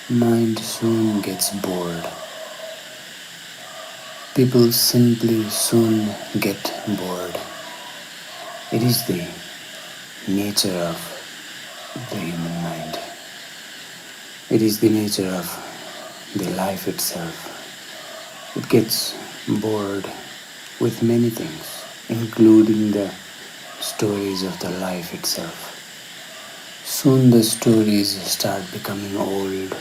mind soon gets bored. People simply soon get bored. It is the nature of the human mind. It is the nature of the life itself. It gets bored with many things, including the stories of the life itself. Soon the stories start becoming old.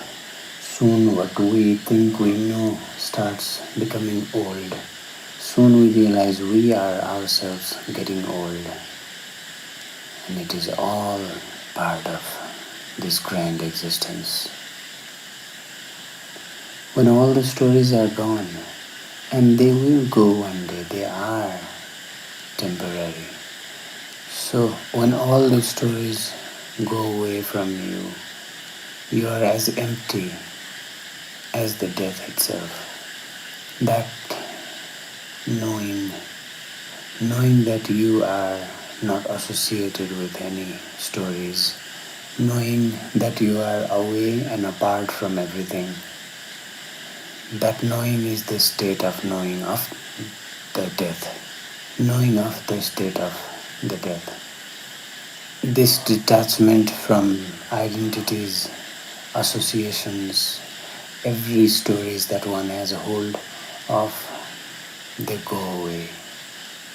Soon what we think we know starts becoming old. Soon we realize we are ourselves getting old. And it is all part of this grand existence. When all the stories are gone, and they will go one day, they are temporary. So when all the stories go away from you, you are as empty as the death itself. That knowing that you are not associated with any stories, knowing that you are away and apart from everything, that knowing is the state of knowing of the death, knowing of the state of the death. This detachment from identities, associations, every stories that one has a hold of, they go away.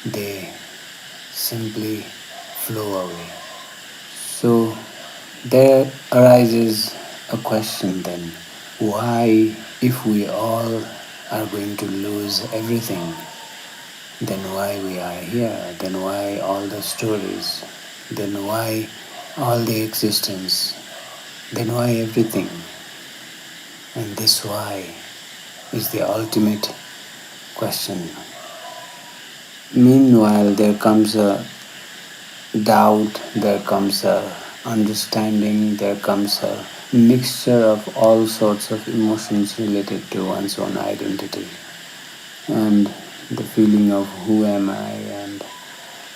They simply flow away. So there arises a question then, why, if we all are going to lose everything, then why we are here? Then why all the stories? Then why all the existence? Then why everything? And this why is the ultimate question. Meanwhile, there comes a doubt, there comes a understanding, there comes a mixture of all sorts of emotions related to one's own identity and the feeling of who am I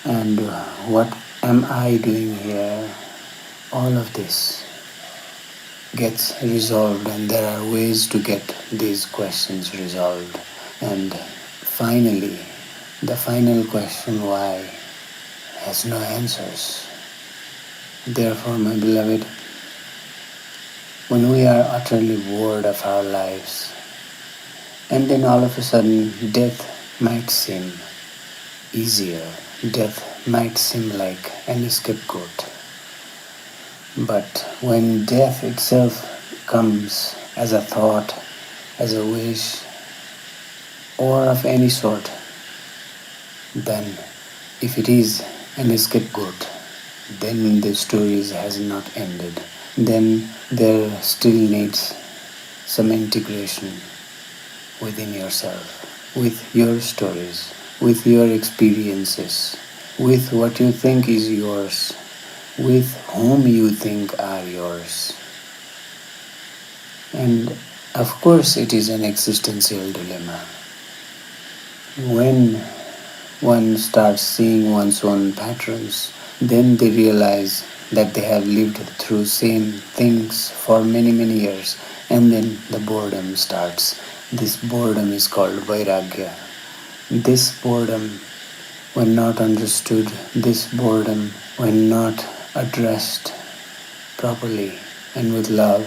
and what am I doing here. All of this gets resolved, and there are ways to get these questions resolved. And finally, the final question, why, has no answers. Therefore, my beloved, when we are utterly bored of our lives, and then all of a sudden death might seem easier, death might seem like an scapegoat. But when death itself comes as a thought, as a wish, or of any sort, then if it is an scapegoat, then the stories has not ended. Then there still needs some integration within yourself, with your stories, with your experiences, with what you think is yours, with whom you think are yours. And of course it is an existential dilemma. When one starts seeing one's own patterns, then they realize that they have lived through same things for many, many years, and then the boredom starts. This boredom is called vairagya. This boredom, when not understood, this boredom, when not addressed properly and with love,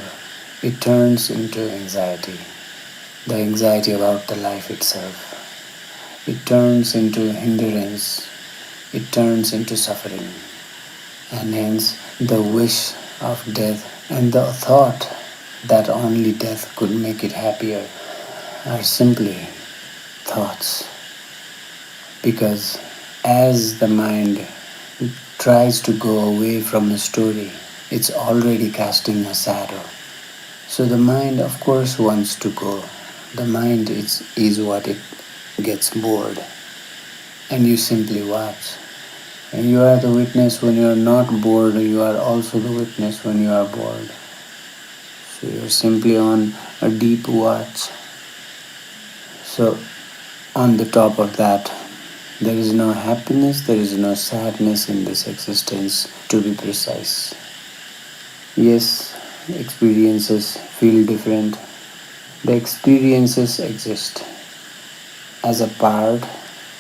it turns into anxiety. The anxiety about the life itself. It turns into hindrance. It turns into suffering. And hence the wish of death and the thought that only death could make it happier are simply thoughts. Because as the mind tries to go away from a story, it's already casting a shadow. So the mind, of course, wants to go. The mind is what it gets bored. And you simply watch. And you are the witness when you are not bored. You are also the witness when you are bored. So you are simply on a deep watch. So on the top of that, there is no happiness, there is no sadness in this existence, to be precise. Yes, experiences feel different. The experiences exist as a part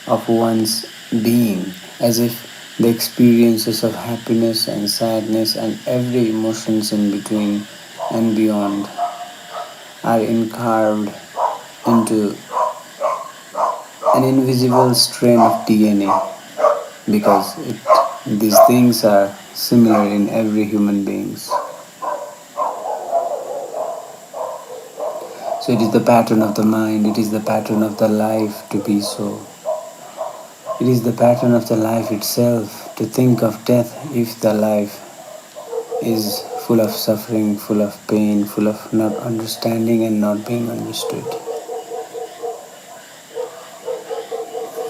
of one's being, as if the experiences of happiness and sadness and every emotions in between and beyond are encarved into an invisible strain of DNA, because these things are similar in every human beings. So it is the pattern of the mind, it is the pattern of the life to be so. It is the pattern of the life itself to think of death if the life is full of suffering, full of pain, full of not understanding and not being understood.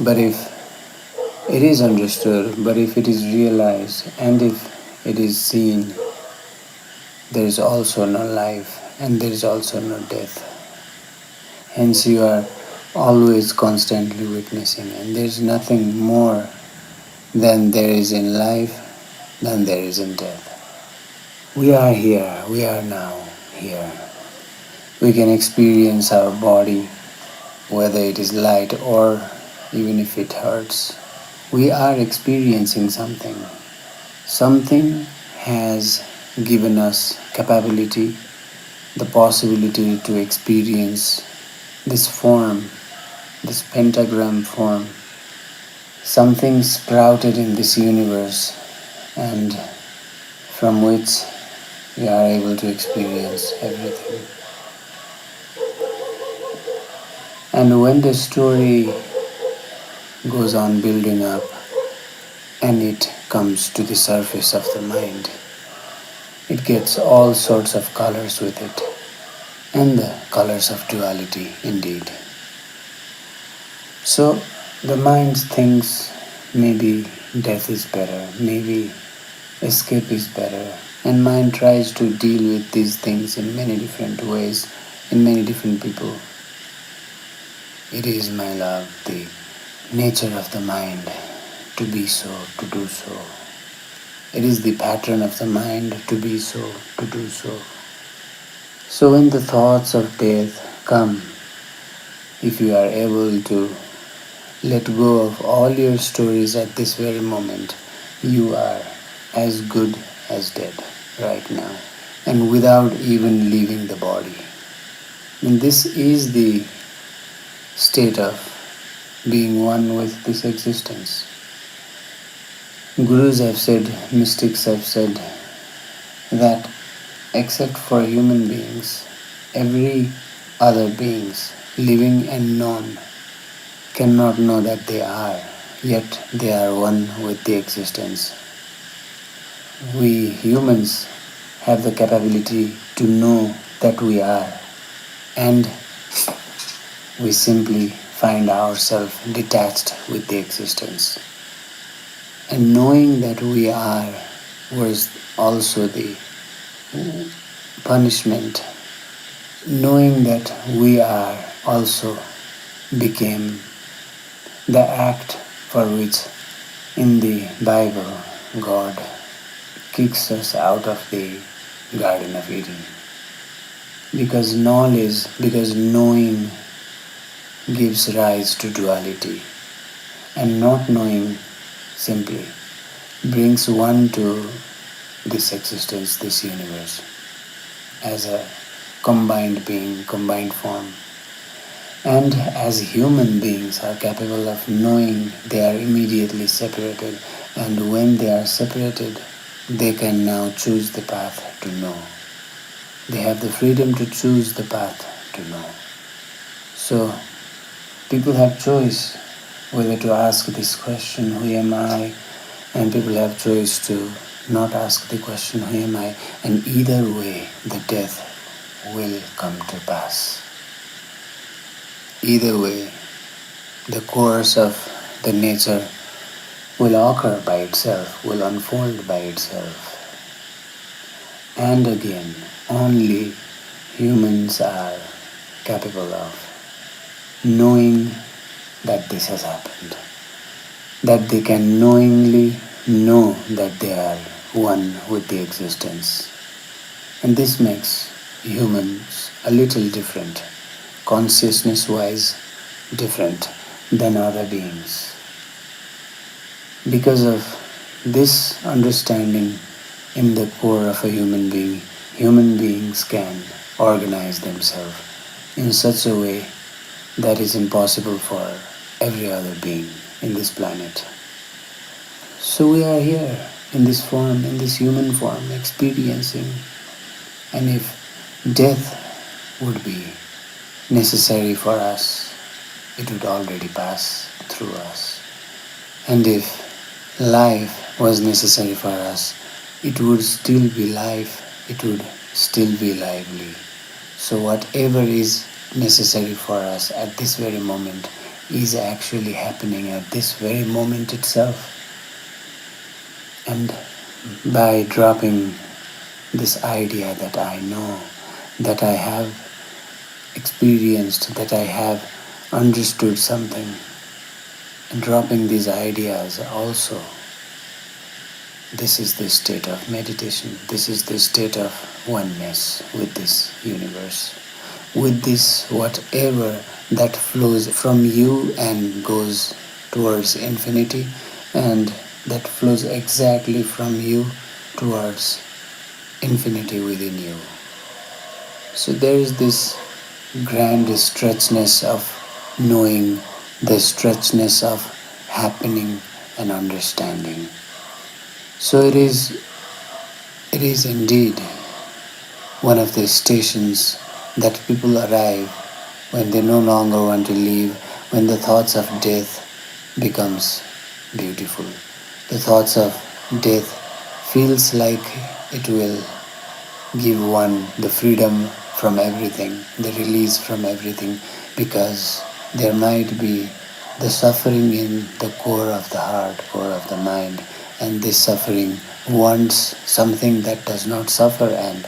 But if it is understood, but if it is realized, and if it is seen, there is also no life and there is also no death. Hence you are always constantly witnessing, and there is nothing more than there is in life, than there is in death. We are here, we are now here. We can experience our body, whether it is light or even if it hurts. We are experiencing something. Something has given us capability, the possibility to experience this form, this pentagram form. Something sprouted in this universe, and from which we are able to experience everything. And when the story goes on building up and it comes to the surface of the mind, it gets all sorts of colors with it, and the colors of duality indeed. So the mind thinks maybe death is better, maybe escape is better, and mind tries to deal with these things in many different ways, in many different people. It is, my love, the nature of the mind to be so, to do so. It is the pattern of the mind to be so, to do so. So when the thoughts of death come, if you are able to let go of all your stories at this very moment, you are as good as dead right now, and without even leaving the body. And this is the state of being one with this existence. Gurus have said, mystics have said that except for human beings, every other beings, living and non, cannot know that they are, yet they are one with the existence. We humans have the capability to know that we are, and we simply find ourselves detached with the existence. And knowing that we are was also the punishment. Knowing that we are also became the act for which in the Bible God kicks us out of the Garden of Eden. Because knowledge, because knowing gives rise to duality, and not knowing simply brings one to this existence, this universe, as a combined being, combined form. And as human beings are capable of knowing, they are immediately separated, and when they are separated, they can now choose the path to know. They have the freedom to choose the path to know. So people have choice whether to ask this question, who am I? And people have choice to not ask the question, who am I? And either way, the death will come to pass. Either way, the course of the nature will occur by itself, will unfold by itself. And again, only humans are capable of knowing that this has happened, that they can knowingly know that they are one with the existence. And this makes humans a little different, consciousness-wise different than other beings. Because of this understanding in the core of a human being, human beings can organize themselves in such a way that is impossible for every other being in this planet. So we are here in this form, in this human form, experiencing. And if death would be necessary for us, it would already pass through us. And if life was necessary for us, it would still be life, it would still be lively. So whatever is necessary for us at this very moment is actually happening at this very moment itself. And by dropping this idea that I know, that I have experienced, that I have understood something, and dropping these ideas also, this is the state of meditation. This is the state of oneness with this universe, with this whatever that flows from you and goes towards infinity, and that flows exactly from you towards infinity within you. So there is this grand stretchness of knowing, the stretchness of happening and understanding. So it is indeed one of the stations that people arrive when they no longer want to live, when the thoughts of death becomes beautiful. The thoughts of death feels like it will give one the freedom from everything, the release from everything, because there might be the suffering in the core of the heart, core of the mind, and this suffering wants something that does not suffer. And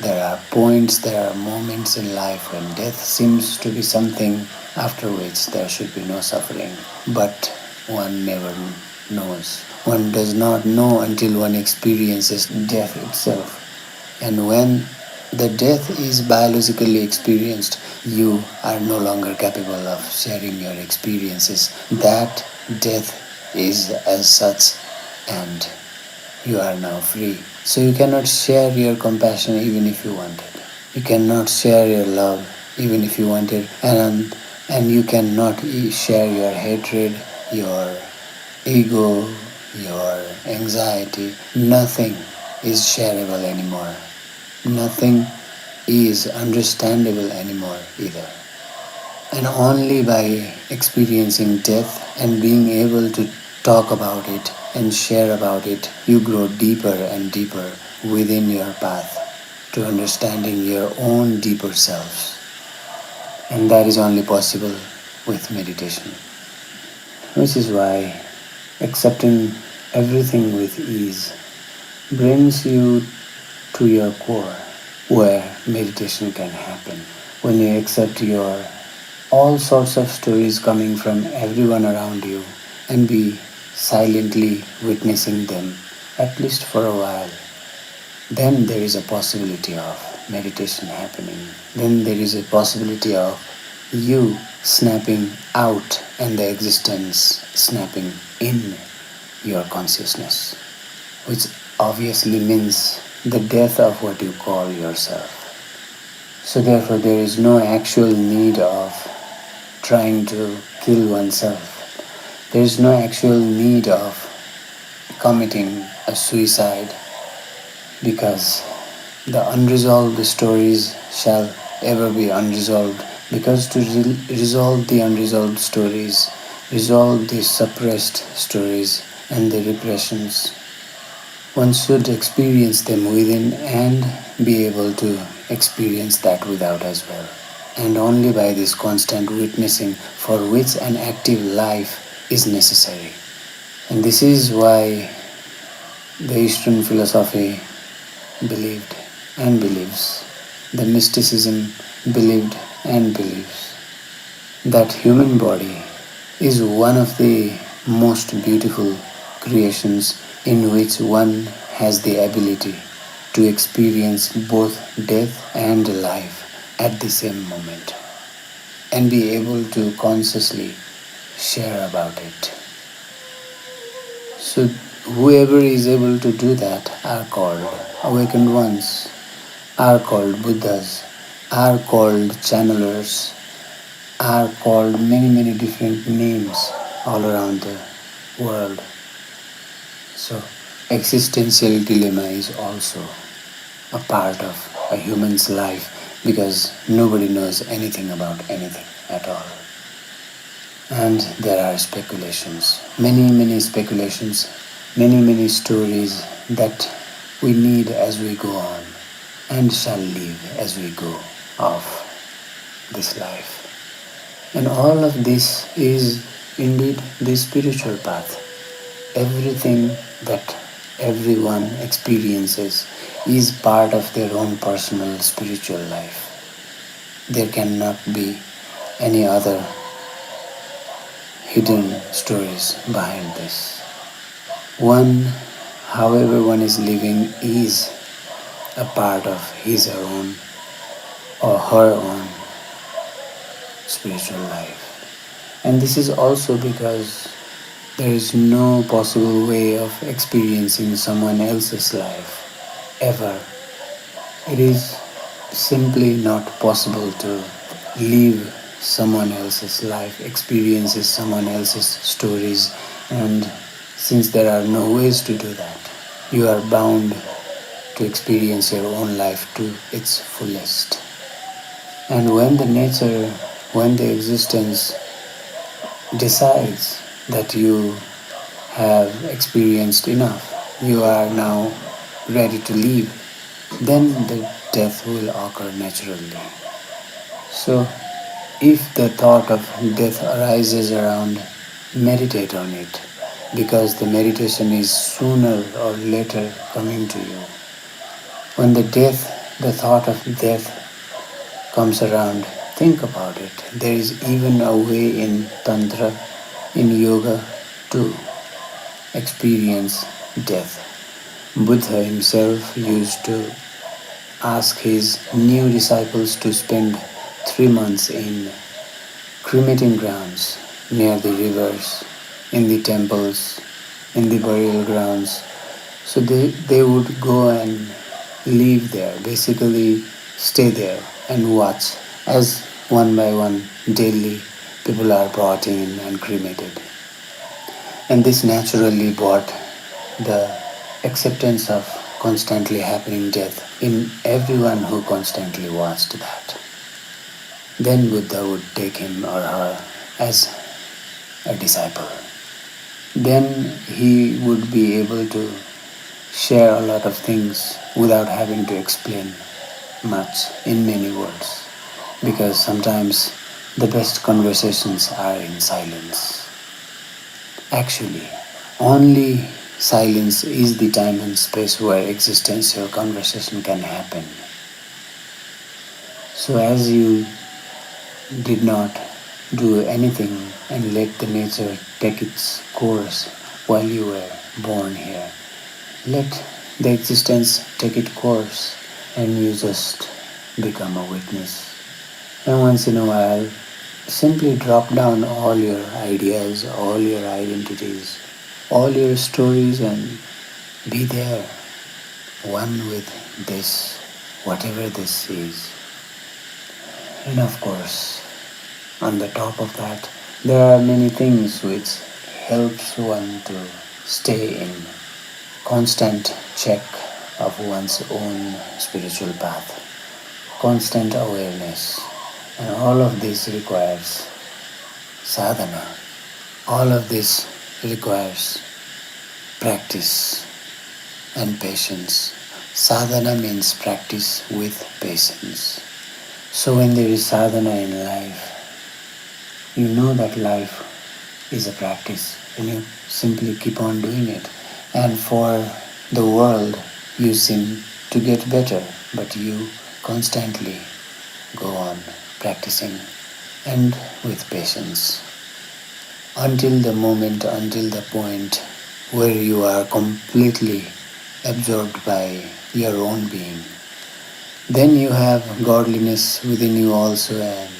there are points, there are moments in life when death seems to be something after which there should be no suffering. But one never knows. One does not know until one experiences death itself. And when the death is biologically experienced, you are no longer capable of sharing your experiences. That death is as such, and you are now free. So you cannot share your compassion even if you wanted. You cannot share your love even if you wanted, and you cannot share your hatred, your ego, your anxiety. Nothing is shareable anymore. Nothing is understandable anymore either. And only by experiencing death and being able to talk about it and share about it, you grow deeper and deeper within your path to understanding your own deeper selves. And that is only possible with meditation. Which is why accepting everything with ease brings you to your core, where meditation can happen. When you accept your all sorts of stories coming from everyone around you and be silently witnessing them, at least for a while, then there is a possibility of meditation happening. Then there is a possibility of you snapping out and the existence snapping in your consciousness, which obviously means the death of what you call yourself. So therefore there is no actual need of trying to kill oneself. There is no actual need of committing a suicide, because the unresolved stories shall ever be unresolved. Because to resolve the unresolved stories, resolve the suppressed stories and the repressions, one should experience them within and be able to experience that without as well. And only by this constant witnessing, for which an active life is necessary. And this is why the Eastern philosophy believed and believes, the Mysticism believed and believes, that human body is one of the most beautiful creations in which one has the ability to experience both death and life at the same moment and be able to consciously share about it. So, whoever is able to do that are called awakened ones, are called Buddhas, are called channelers, are called many different names all around the world. So, existential dilemma is also a part of a human's life because nobody knows anything about anything at all. And there are speculations, many speculations, many stories that we need as we go on and shall live as we go off this life. And all of this is indeed the spiritual path. Everything that everyone experiences is part of their own personal spiritual life. There cannot be any other hidden stories behind this. One, however one is living, is a part of his own or her own spiritual life. And this is also because there is no possible way of experiencing someone else's life ever. It is simply not possible to live someone else's life, experiences someone else's stories, and since there are no ways to do that, you are bound to experience your own life to its fullest. And when the nature, when the existence decides that you have experienced enough, you are now ready to leave, then the death will occur naturally. So, if the thought of death arises around, meditate on it, because the meditation is sooner or later coming to you. When the thought of death comes around, think about it. There is even a way in Tantra, in Yoga, to experience death. Buddha himself used to ask his new disciples to spend 3 months in cremating grounds near the rivers, in the temples, in the burial grounds. So they would go and live there, basically stay there and watch as one by one daily people are brought in and cremated. And this naturally brought the acceptance of constantly happening death in everyone who constantly watched that. Then Buddha would take him or her as a disciple. Then he would be able to share a lot of things without having to explain much in many words, because sometimes the best conversations are in silence. Actually, only silence is the time and space where existential conversation can happen. So as you did not do anything and let the nature take its course while you were born here, let the existence take its course and you just become a witness. And once in a while, simply drop down all your ideas, all your identities, all your stories and be there, one with this, whatever this is. And of course, on the top of that, there are many things which helps one to stay in constant check of one's own spiritual path, constant awareness. And all of this requires sadhana. All of this requires practice and patience. Sadhana means practice with patience. So when there is sadhana in life, you know that life is a practice and you simply keep on doing it. And for the world, you seem to get better, but you constantly go on practicing and with patience until the moment, until the point where you are completely absorbed by your own being. Then you have godliness within you also, and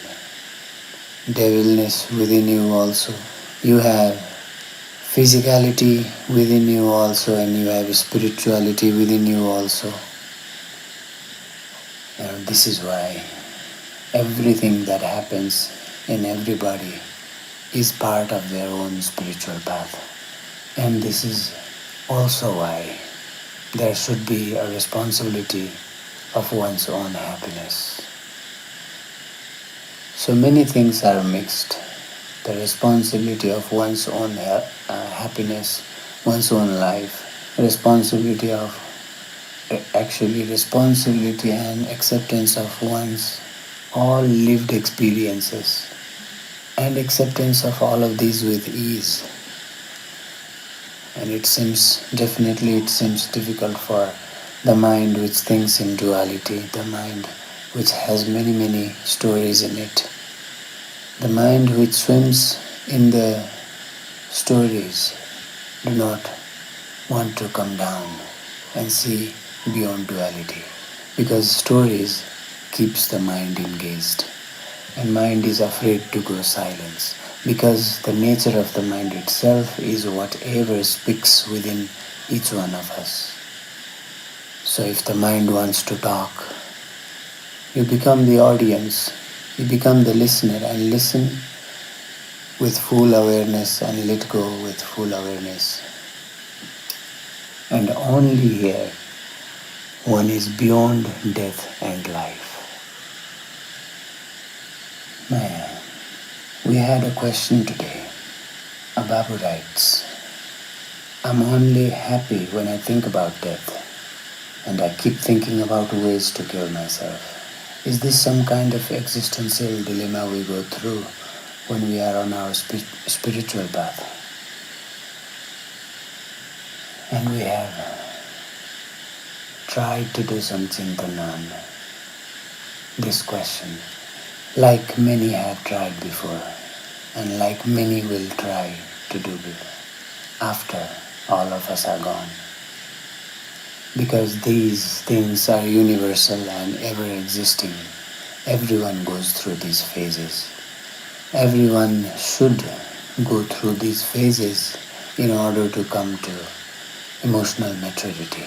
devilness within you also. You have physicality within you also, and you have spirituality within you also. And this is why everything that happens in everybody is part of their own spiritual path. And this is also why there should be a responsibility of one's own happiness. So many things are mixed. The responsibility of one's own happiness, one's own life, responsibility of responsibility and acceptance of one's all lived experiences, and acceptance of all of these with ease. And it seems difficult for the mind which thinks in duality, the mind which has many stories in it, the mind which swims in the stories, do not want to come down and see beyond duality, because stories keeps the mind engaged, and mind is afraid to go silence, because the nature of the mind itself is whatever speaks within each one of us. So if the mind wants to talk, you become the audience, you become the listener, and listen with full awareness and let go with full awareness. And only here one is beyond death and life. Man, we had a question today. Ababu writes, I'm only happy when I think about death, and I keep thinking about ways to kill myself. Is this some kind of existential dilemma we go through when we are on our spiritual path? And we have tried to do some chintan on this question, like many have tried before, and like many will try to do after all of us are gone. Because these things are universal and ever existing. Everyone goes through these phases. Everyone should go through these phases in order to come to emotional maturity.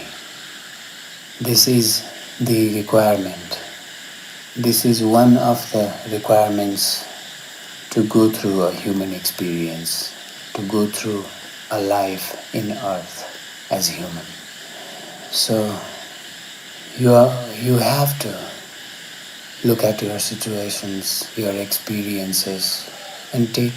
This is the requirement. This is one of the requirements to go through a human experience, to go through a life in earth as human. So you have to look at your situations, your experiences, and take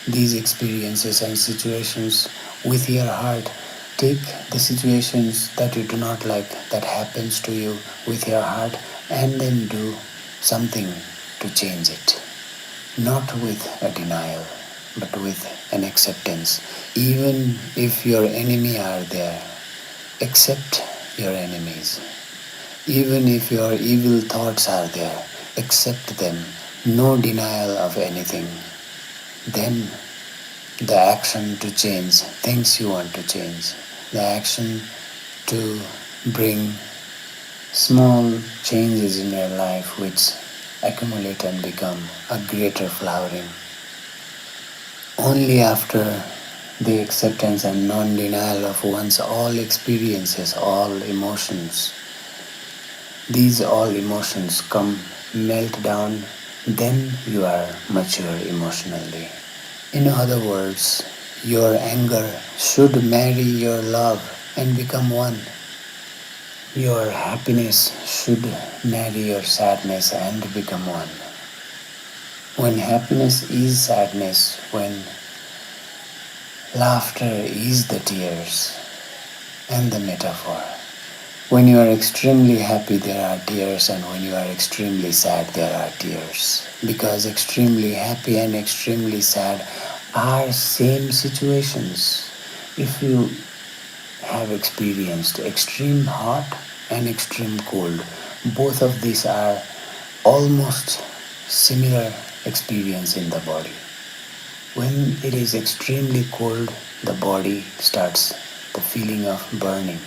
these experiences and situations with your heart. Take the situations that you do not like, that happens to you, with your heart, and then do something to change it. Not with a denial, but with an acceptance. Even if your enemy are there, accept your enemies. Even if your evil thoughts are there, accept them. No denial of anything. Then the action to change things you want to change, the action to bring small changes in your life which accumulate and become a greater flowering. Only after the acceptance and non-denial of one's all experiences, all emotions, these all emotions come, melt down, then you are mature emotionally. In other words, your anger should marry your love and become one. Your happiness should marry your sadness and become one. When happiness is sadness, when laughter is the tears and the metaphor. When you are extremely happy, there are tears, and when you are extremely sad, there are tears. Because extremely happy and extremely sad are same situations. If you have experienced extreme hot and extreme cold, both of these are almost similar experience in the body. When it is extremely cold, the body starts the feeling of burning.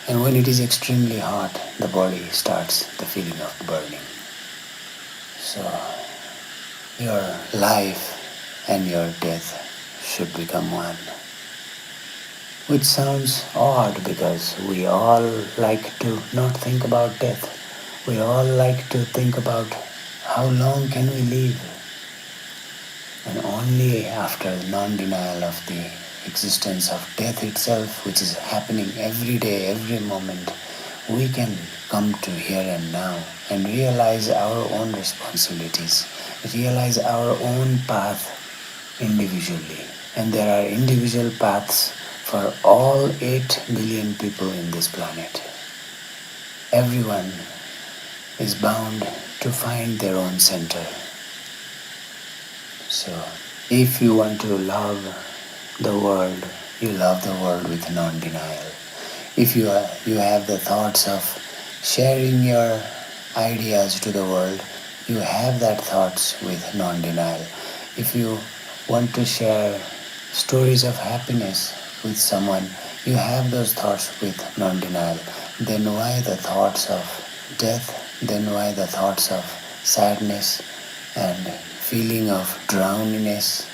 And when it is extremely hot, the body starts the feeling of burning. So your life and your death should become one. Which sounds odd because we all like to not think about death. We all like to think about how long can we live. And only after the non-denial of the existence of death itself, which is happening every day, every moment, we can come to here and now and realize our own responsibilities, realize our own path individually. And there are individual paths for all 8 billion people in this planet. Everyone is bound to find their own center. So, if you want to love the world, you love the world with non-denial. If you have the thoughts of sharing your ideas to the world, you have that thoughts with non-denial. If you want to share stories of happiness with someone, you have those thoughts with non-denial. Then why the thoughts of death? Then why the thoughts of sadness and feeling of drowniness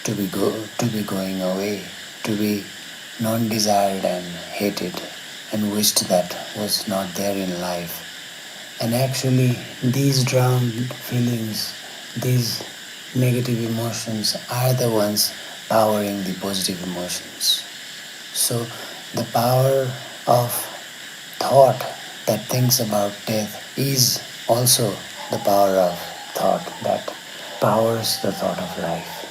to be going away, to be non-desired and hated and wished that was not there in life. And actually these drowned feelings, these negative emotions are the ones powering the positive emotions. So the power of thought that thinks about death is also the power of thought that powers the thought of life,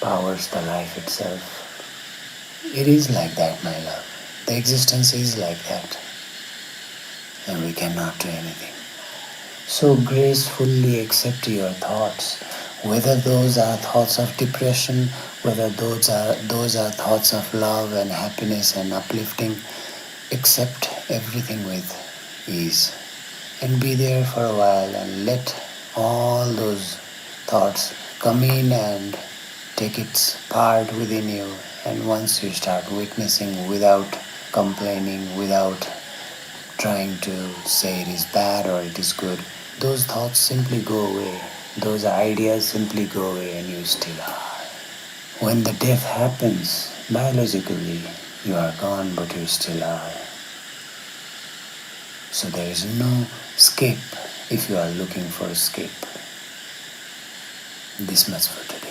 powers the life itself. It is like that, my love. The existence is like that. And we cannot do anything. So gracefully accept your thoughts, whether those are thoughts of depression, whether those are thoughts of love and happiness and uplifting. Accept everything with ease and be there for a while and let all those thoughts come in and take its part within you. And once you start witnessing without complaining, without trying to say it is bad or it is good, those thoughts simply go away. Those ideas simply go away and you still are. When the death happens, biologically, you are gone but you still are. So there is no escape if you are looking for escape. This much for today.